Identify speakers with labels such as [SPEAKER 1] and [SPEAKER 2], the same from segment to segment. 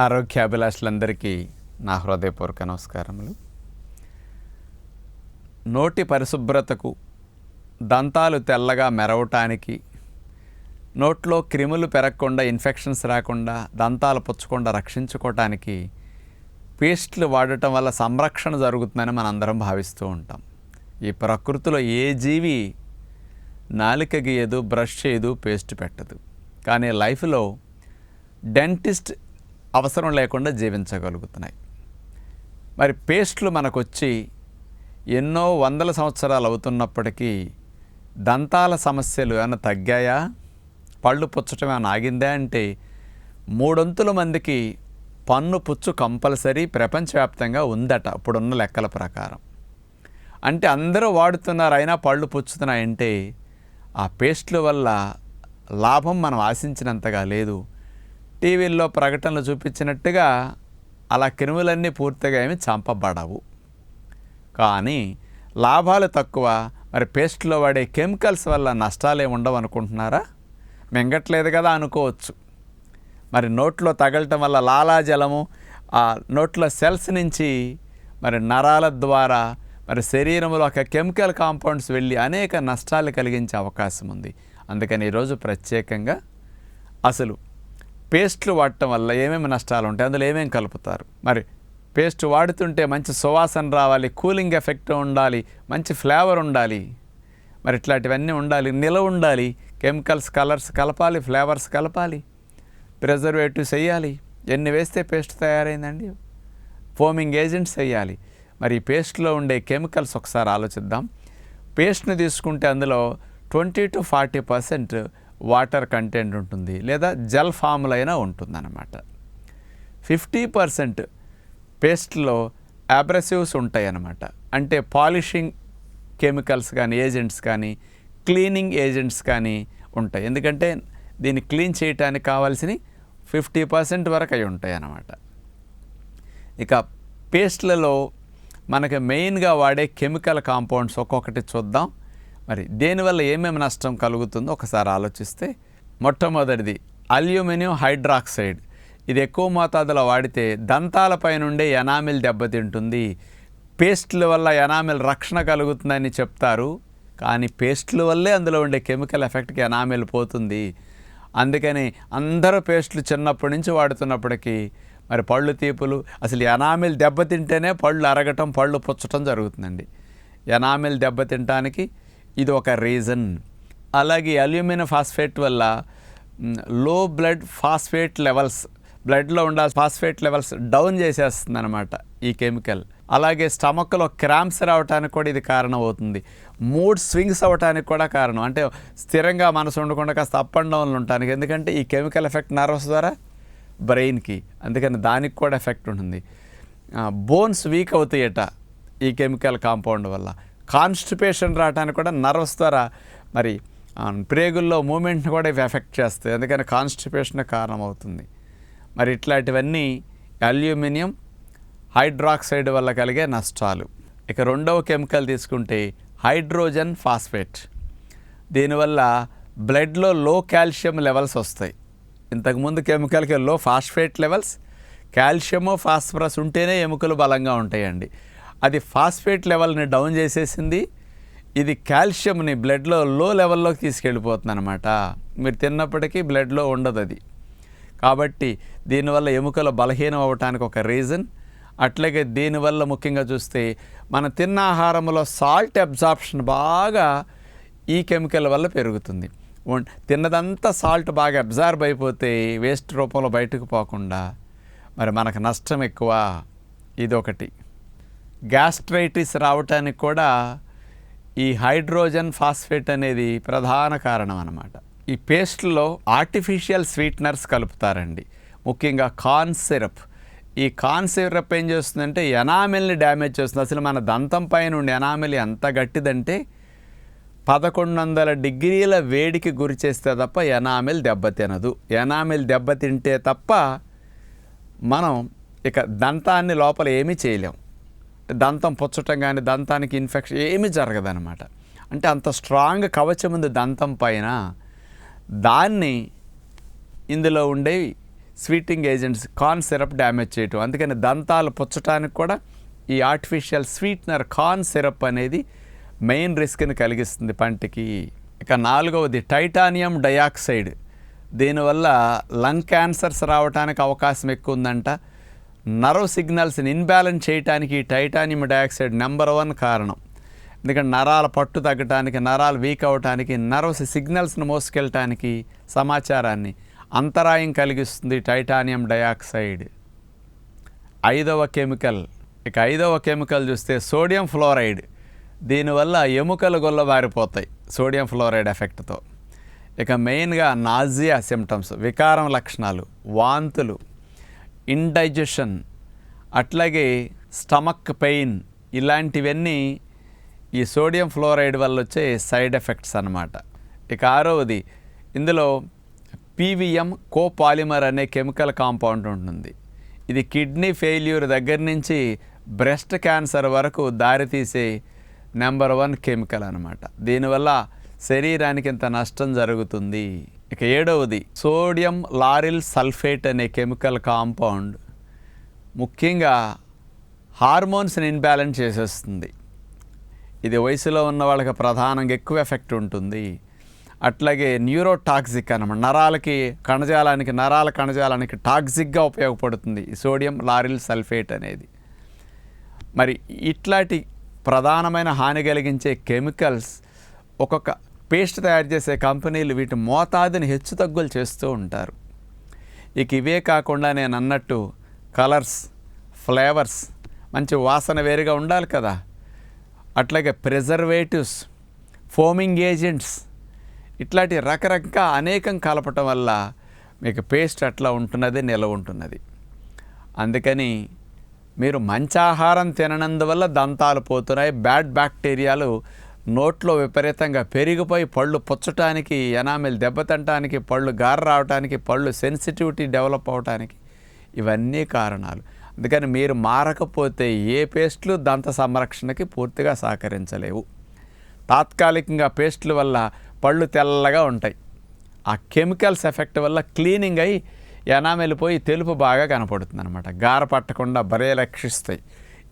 [SPEAKER 1] ఆరోగ్యాభిలాషులందరికీ నా హృదయపూర్వక నమస్కారములు. నోటి పరిశుభ్రతకు, దంతాలు తెల్లగా మెరవటానికి, నోట్లో క్రిములు పెరగకుండా, ఇన్ఫెక్షన్స్ రాకుండా, దంతాలు పుచ్చకుండా రక్షించుకోవటానికి పేస్ట్లు వాడటం వల్ల సంరక్షణ జరుగుతుందని మనందరం భావిస్తూ ఉంటాం. ఈ ప్రకృతిలో ఏ జీవి నాలుక గీయదు, బ్రష్ చేయదు, పేస్ట్ పెట్టదు. కానీ లైఫ్లో డెంటిస్ట్ అవసరం లేకుండా జీవించగలుగుతున్నాయి. మరి పేస్ట్లు మనకొచ్చి ఎన్నో వందల సంవత్సరాలు అవుతున్నప్పటికీ దంతాల సమస్యలు ఏమైనా తగ్గాయా, పళ్ళు పుచ్చటం ఏమైనా ఆగిందా అంటే 3/4 మందికి పన్ను పుచ్చు కంపల్సరీ ప్రపంచవ్యాప్తంగా ఉందట ఇప్పుడున్న లెక్కల ప్రకారం. అంటే అందరూ వాడుతున్నారు, అయినా పళ్ళు పుచ్చుతున్నాయంటే ఆ పేస్ట్ల వల్ల లాభం మనం ఆశించినంతగా లేదు. టీవీల్లో ప్రకటనలు చూపించినట్టుగా అలా క్రిములన్నీ పూర్తిగా ఏమి చంపబడవు. కానీ లాభాలు తక్కువ. మరి పేస్ట్లో వాడే కెమికల్స్ వల్ల నష్టాలే ఉండవు అనుకుంటున్నారా? మింగట్లేదు కదా అనుకోవచ్చు. మరి నోట్లో తగలటం వల్ల లాలాజలము ఆ నోట్లో సెల్స్ నుంచి మరి నరాల ద్వారా మరి శరీరంలో ఒక కెమికల్ కాంపౌండ్స్ వెళ్ళి అనేక నష్టాలు కలిగించే అవకాశం ఉంది. అందుకని ఈరోజు ప్రత్యేకంగా అసలు పేస్ట్లు వాడటం వల్ల ఏమేమి నష్టాలు ఉంటాయి, అందులో ఏమేమి కలుపుతారు, మరి పేస్ట్ వాడుతుంటే మంచి సువాసన రావాలి, కూలింగ్ ఎఫెక్ట్ ఉండాలి, మంచి ఫ్లేవర్ ఉండాలి, మరి ఇట్లాంటివన్నీ ఉండాలి, నిలవ ఉండాలి, కెమికల్స్ కలర్స్ కలపాలి, ఫ్లేవర్స్ కలపాలి, ప్రిజర్వేటివ్స్ వేయాలి. ఎన్ని వేస్తే పేస్ట్ తయారైందండి? ఫోమింగ్ ఏజెంట్స్ వేయాలి. మరి ఈ పేస్ట్లో ఉండే కెమికల్స్ ఒకసారి ఆలోచిద్దాం. పేస్ట్ని తీసుకుంటే అందులో 20 to 40% వాటర్ కంటెంట్ ఉంటుంది, లేదా జెల్ ఫామ్లో అయినా ఉంటుందన్నమాట. 50% పేస్ట్లో అబ్రెసివ్స్ ఉంటాయి అన్నమాట. అంటే పాలిషింగ్ కెమికల్స్ కానీ, ఏజెంట్స్ కానీ, క్లీనింగ్ ఏజెంట్స్ కానీ ఉంటాయి. ఎందుకంటే దీన్ని క్లీన్ చేయడానికి కావాల్సిన 50% వరకు అవి ఉంటాయి అన్నమాట. ఇక పేస్ట్లలో మనకి మెయిన్గా వాడే కెమికల్ కాంపౌండ్స్ ఒక్కొక్కటి చూద్దాం. మరి దేనివల్ల ఏమేమి నష్టం కలుగుతుందో ఒకసారి ఆలోచిస్తే, మొట్టమొదటిది అల్యూమినియం హైడ్రాక్సైడ్. ఇది ఎక్కువ మోతాదులో వాడితే దంతాలపై నుండే ఎనామిల్ దెబ్బతింటుంది. పేస్ట్ల వల్ల ఎనామిల్ రక్షణ కలుగుతుందని చెప్తారు, కానీ పేస్ట్ల వల్లే అందులో ఉండే కెమికల్ ఎఫెక్ట్కి ఎనామిల్ పోతుంది. అందుకని అందరూ పేస్ట్లు చిన్నప్పటి నుంచి వాడుతున్నప్పటికీ మరి పళ్ళు తీపులు, అసలు ఎనామిల్ దెబ్బతింటేనే పళ్ళు అరగటం, పళ్ళు పుచ్చటం జరుగుతుందండి. ఎనామిల్ దెబ్బతింటానికి ఇది ఒక రీజన్. అలాగే అల్యూమినియం ఫాస్ఫేట్ వల్ల లో బ్లడ్ ఫాస్ఫేట్ లెవెల్స్, బ్లడ్లో ఉండాల్సిన ఫాస్ఫేట్ లెవెల్స్ డౌన్ చేసేస్తుంది అనమాట ఈ కెమికల్. అలాగే స్టమక్లో క్రాంప్స్ రావడానికి కూడా ఇది కారణం అవుతుంది. మూడ్ స్వింగ్స్ అవ్వటానికి కూడా కారణం. అంటే స్థిరంగా మనసు ఉండకుండా కాస్త అప్ అండ్ డౌన్లు ఉండటానికి. ఎందుకంటే ఈ కెమికల్ ఎఫెక్ట్ నర్వస్ ద్వారా బ్రెయిన్కి, అందుకని దానికి కూడా ఎఫెక్ట్ ఉంటుంది. బోన్స్ వీక్ అవుతాయట ఈ కెమికల్ కాంపౌండ్ వల్ల. కాన్స్టిపేషన్ రావడానికి కూడా నర్వస్ ద్వారా మరి ప్రేగుల్లో మూమెంట్ని కూడా ఇవి ఎఫెక్ట్ చేస్తాయి. అందుకని కాన్స్టిపేషన్ కారణం అవుతుంది. మరి ఇట్లాంటివన్నీ అల్యూమినియం హైడ్రాక్సైడ్ వల్ల కలిగే నష్టాలు. ఇక రెండవ కెమికల్ తీసుకుంటే హైడ్రోజన్ ఫాస్ఫేట్. దీనివల్ల బ్లడ్లో లో కాల్షియం లెవెల్స్ వస్తాయి. ఇంతకుముందు కెమికల్కి లో ఫాస్ఫేట్ లెవెల్స్, కాల్షియము ఫాస్ఫరస్ ఉంటేనే ఎముకలు బలంగా ఉంటాయండి. అది ఫాస్ఫేట్ లెవెల్ని డౌన్ చేసేసింది. ఇది కాల్షియంని బ్లడ్లో లో లెవెల్లోకి తీసుకెళ్ళిపోతుంది అనమాట. మీరు తిన్నప్పటికీ బ్లడ్లో ఉండదు అది. కాబట్టి దీనివల్ల ఎముకలు బలహీనం అవ్వటానికి ఒక రీజన్. అట్లాగే దీనివల్ల ముఖ్యంగా చూస్తే మన తిన్న ఆహారంలో సాల్ట్ అబ్జార్ప్షన్ బాగా ఈ కెమికల్ వల్ల పెరుగుతుంది. తిన్నదంతా సాల్ట్ బాగా అబ్జార్బ్ అయిపోతే వేస్ట్ రూపంలో బయటకు పోకుండా మరి మనకు నష్టం ఎక్కువ. ఇదొకటి. గ్యాస్ట్రైటిస్ రావటానికి కూడా ఈ హైడ్రోజన్ ఫాస్ఫేట్ అనేది ప్రధాన కారణం అన్నమాట. ఈ పేస్ట్లో ఆర్టిఫిషియల్ స్వీట్నర్స్ కలుపుతారండి, ముఖ్యంగా కార్న్ సిరప్. ఈ కార్న్ సిరప్ ఏం చేస్తుందంటే ఎనామిల్ని డ్యామేజ్ చేస్తుంది. అసలు మన దంతం పైన ఉండే ఎనామిల్ ఎంత గట్టిదంటే 1100 డిగ్రీల వేడికి గురి చేస్తే తప్ప ఎనామిల్ దెబ్బతినదు. ఎనామిల్ దెబ్బతింటే తప్ప మనం ఇక దంతాన్ని లోపల ఏమీ చేయలేం. దంతం పుచ్చటం కానీ, దంతానికి ఇన్ఫెక్షన్ ఏమీ జరగదన్నమాట. అంటే అంత స్ట్రాంగ్ కవచం ఉంది దంతం పైన. దాన్ని ఇందులో ఉండేవి స్వీటింగ్ ఏజెంట్స్ కార్న్ సిరప్ డ్యామేజ్ చేయటం. అందుకని దంతాలు పుచ్చటానికి కూడా ఈ ఆర్టిఫిషియల్ స్వీట్నర్ కార్న్ సిరప్ అనేది మెయిన్ రిస్క్ని కలిగిస్తుంది పంటికి. ఇక 4వది టైటానియం డయాక్సైడ్. దీనివల్ల లంగ్ క్యాన్సర్స్ రావడానికి అవకాశం ఎక్కువ ఉందంట. నర్వ్ సిగ్నల్స్ని ఇన్బ్యాలెన్స్ చేయడానికి ఈ టైటానియం డయాక్సైడ్ నెంబర్ 1 కారణం. ఎందుకంటే నరాల పట్టు తగ్గటానికి, నరాలు వీక్ అవటానికి, నర్వ్స్ సిగ్నల్స్ని మోసుకెళ్ళటానికి, సమాచారాన్ని అంతరాయం కలిగిస్తుంది టైటానియం డయాక్సైడ్. 5వ కెమికల్. ఇక 5వ కెమికల్ చూస్తే సోడియం ఫ్లోరైడ్. దీనివల్ల ఎముకలు గొల్లబారిపోతాయి సోడియం ఫ్లోరైడ్ ఎఫెక్ట్తో. ఇక మెయిన్గా నాజియా సిమ్టమ్స్, వికారం లక్షణాలు, వాంతులు, ఇండైజెషన్, అట్లాగే స్టమక్ పెయిన్, ఇలాంటివన్నీ ఈ సోడియం ఫ్లోరైడ్ వల్ల వచ్చే సైడ్ ఎఫెక్ట్స్ అన్నమాట. ఇక 6వది, ఇందులో పీవీఎం కోపాలిమర్ అనే కెమికల్ కాంపౌండ్ ఉంటుంది. ఇది కిడ్నీ ఫెయిల్యూర్ దగ్గర నుంచి బ్రెస్ట్ క్యాన్సర్ వరకు దారితీసే నెంబర్ 1 కెమికల్ అనమాట. దీనివల్ల శరీరానికి ఇంత నష్టం జరుగుతుంది. ఇక 7వది సోడియం లారిల్ సల్ఫేట్ అనే కెమికల్ కాంపౌండ్ ముఖ్యంగా హార్మోన్స్ని ఇన్బ్యాలెన్స్ చేసేస్తుంది. ఇది వయసులో ఉన్న వాళ్ళకి ప్రధానంగా ఎక్కువ ఎఫెక్ట్ ఉంటుంది. అట్లాగే న్యూరోటాక్సిక్ అన్నమాట, నరాల కణజాలానికి టాక్సిక్గా ఉపయోగపడుతుంది ఈ సోడియం లారిల్ సల్ఫేట్ అనేది. మరి ఇట్లాంటి ప్రధానమైన హాని కలిగించే కెమికల్స్ ఒక్కొక్క పేస్ట్ తయారు చేసే కంపెనీలు వీటి మోతాదుని హెచ్చుతగ్గులు చేస్తూ ఉంటారు. ఇక ఇవే కాకుండా నేను అన్నట్టు కలర్స్, ఫ్లేవర్స్, మంచి వాసన వేరుగా ఉండాలి కదా, అట్లాగే ప్రిజర్వేటివ్స్, ఫోమింగ్ ఏజెంట్స్, ఇట్లాంటి రకరకాల అనేకం కలపటం వల్ల మీకు పేస్ట్ అట్లా ఉంటున్నది, నిలవ ఉంటున్నది. అందుకని మీరు మంచి ఆహారం తిననందువల్ల దంతాలు పోతున్నాయి. బ్యాడ్ బ్యాక్టీరియాలు నోట్లో విపరీతంగా పెరిగిపోయి పళ్ళు పుచ్చటానికి, ఎనామిల్ దెబ్బతింటానికి, పళ్ళు గార రావటానికి, పళ్ళు సెన్సిటివిటీ డెవలప్ అవటానికి ఇవన్నీ కారణాలు. అందుకని మీరు మారకపోతే ఏ పేస్టులు దంత సంరక్షణకి పూర్తిగా సహకరించలేవు. తాత్కాలికంగా పేస్టుల వల్ల పళ్ళు తెల్లగా ఉంటాయి. ఆ కెమికల్స్ ఎఫెక్ట్ వల్ల క్లీనింగ్ అయ్యి ఎనామెలిపోయి తెలుపు బాగా కనపడుతుంది అనమాట. గార పట్టకుండా బరే రక్షిస్తాయి.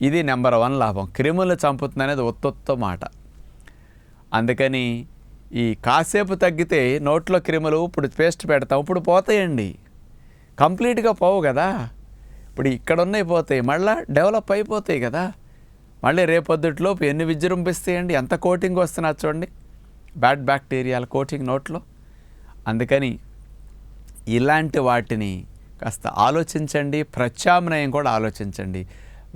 [SPEAKER 1] ఇది నెంబర్ 1 లాభం. క్రిములు చంపుతుంది అనేది ఒత్తొత్తో మాట. అందుకని ఈ కాసేపు తగ్గితే నోట్లో క్రిములు ఇప్పుడు పేస్ట్ పెడతాం, ఇప్పుడు పోతాయండి, కంప్లీట్గా పోవు కదా. ఇప్పుడు ఇక్కడ ఉన్నాయి పోతాయి, మళ్ళీ డెవలప్ అయిపోతాయి కదా. మళ్ళీ రేపొద్దుట్లోపు ఎన్ని విజృంభిస్తాయండి, ఎంత కోటింగ్ వస్తున్నా చూడండి, బ్యాడ్ బ్యాక్టీరియాల కోటింగ్ నోట్లో. అందుకని ఇలాంటి వాటిని కాస్త ఆలోచించండి, ప్రత్యామ్నాయం కూడా ఆలోచించండి.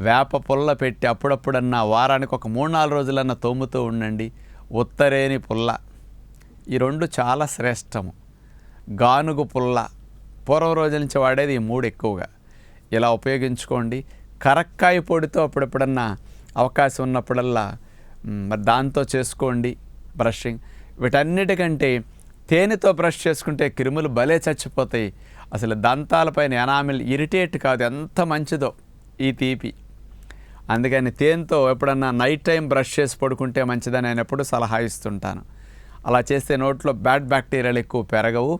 [SPEAKER 1] వేప పుల్ల పెట్టి అప్పుడప్పుడన్నా వారానికి ఒక 3-4 రోజులన్నా తోముతూ ఉండండి. ఉత్తరేని పుల్ల, ఈ 2 చాలా శ్రేష్టము. గానుగు పుల్ల, పూర్వం రోజుల నుంచి వాడేది ఈ 3 ఎక్కువగా. ఇలా ఉపయోగించుకోండి. కరక్కాయ పొడితో అప్పుడప్పుడన్నా అవకాశం ఉన్నప్పుడల్లా మరి దాంతో చేసుకోండి బ్రషింగ్. వీటన్నిటికంటే తేనెతో బ్రష్ చేసుకుంటే క్రిములు భలే చచ్చిపోతాయి. అసలు దంతాలపైన ఎనామిల్ ఇరిటేట్ కాదు, ఎంత మంచిదో ఈ తీపి. అందుకని తేనెతో ఎప్పుడన్నా నైట్ టైం బ్రష్ చేసి పడుకుంటే మంచిదని నేను ఎప్పుడు సలహా ఇస్తుంటాను. అలా చేస్తే నోట్లో బ్యాడ్ బ్యాక్టీరియాలు ఎక్కువ పెరగవు.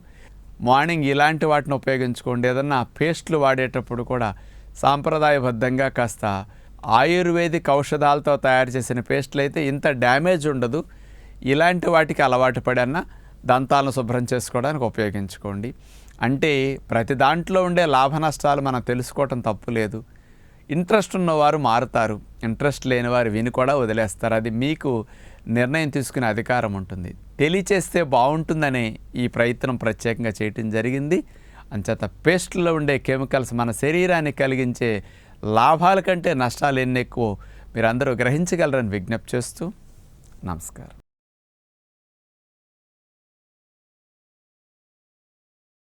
[SPEAKER 1] మార్నింగ్ ఇలాంటి వాటిని ఉపయోగించుకోండి. ఏదన్నా పేస్ట్లు వాడేటప్పుడు కూడా సాంప్రదాయబద్ధంగా కాస్త ఆయుర్వేదిక్ ఔషధాలతో తయారు చేసిన పేస్ట్లు అయితే ఇంత డ్యామేజ్ ఉండదు. ఇలాంటి వాటికి అలవాటు పడన్నా దంతాలను శుభ్రం చేసుకోవడానికి ఉపయోగించుకోండి. అంటే ప్రతి దాంట్లో ఉండే లాభ నష్టాలు మనం తెలుసుకోవటం తప్పు లేదు. ఇంట్రెస్ట్ ఉన్నవారు మారుతారు, ఇంట్రెస్ట్ లేని వారు విని కూడా వదిలేస్తారు. అది మీకు నిర్ణయం తీసుకునే అధికారం ఉంటుంది. తెలియచేస్తే బాగుంటుందనే ఈ ప్రయత్నం ప్రత్యేకంగా చేయటం జరిగింది. అంచేత పేస్ట్లో ఉండే కెమికల్స్ మన శరీరానికి కలిగించే లాభాల కంటే నష్టాలు ఎన్ని ఎక్కువ మీరందరూ గ్రహించగలరని విజ్ఞప్తి చేస్తూ నమస్కారం.